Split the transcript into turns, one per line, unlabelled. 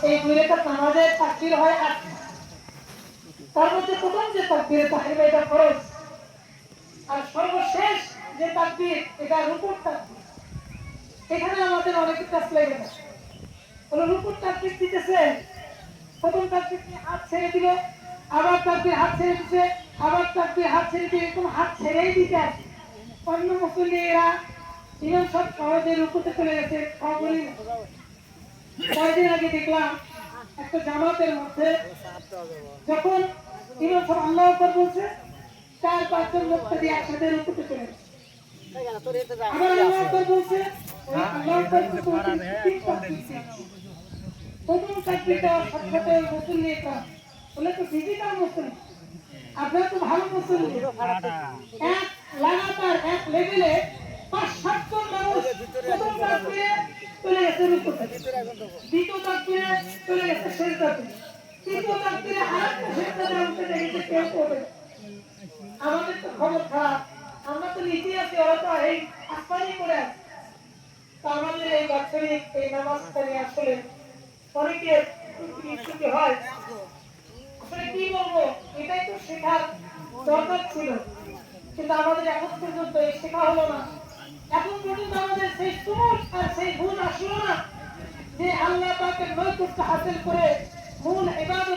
এই দুই রাকাত নামাজের তাকবীর হয় 8টা। তার মধ্যে প্রথম যে তাকবীরে তাহরিমা এটা ফরজ, আর সর্বশেষ যে তাকবীর এটা রুকুর তাকবীর। এখানে আমাদের অনেক কাজ লেগে যায়। হলো রুকুর তাকবীর দিতেছে, প্রথম তাকবীর দিয়ে হাত ছেড়ে দিল, আবার তাকবীর হাত ছেড়ে দিতে, আবার তাকবীর হাত ছেড়ে দিয়ে এরকম হাত ছেড়েই দিতে আছে। অন্য মুসল্লিরা ইমাম সাহেব সহজে রুকুতে চলে গেছে। কয়েকদিন আগে দেখলাম একটা জামাতের মধ্যে যখন ইমাম সাহেব আল্লাহু আকবার বলছে, 4-5 জন মুক্তাদি একসাথে রুকুতে চলে গেছে। আবার আল্লাহু আকবার বলছে, ওই আল্লাহু আকবার প্রথম তাকবীরটা সাথে মুসল্লিরা বলে তো ডিজিটাল মুসল্লি, আপনারা তো ভালো মুসল্লি, এক লাগাতার এক লেভেলে 5-7 জন মানুষ প্রথম তাকবীরে চলে গেছে রুকুতে, দ্বিতীয় তাকবীরে চলে গেছে সিজদাতে, তৃতীয় তাকবীরে আরেকটা সিজদাতে উঠতে দেখেছে কেউ করবে। আমাদের তো খবর খারাপ, আমরা তো নিচে আছি, ওরা তো এই আসমানি করে আছে। তো আমাদের এই বাচ্চারিক এই নামাজটা নিয়ে আসলে অনেকের ইচ্ছুকি হয়। আসলে কি বলবো, এটাই তো শেখার দরকার ছিল, কিন্তু আমাদের এখন পর্যন্ত এই শেখা হলো না। এখন পর্যন্ত আমাদের সেই সুমুখ আর সেই গুণ আসলো না যে আল্লাহ পাকের নৈকট্য হাসিল করে মূল ইবাদত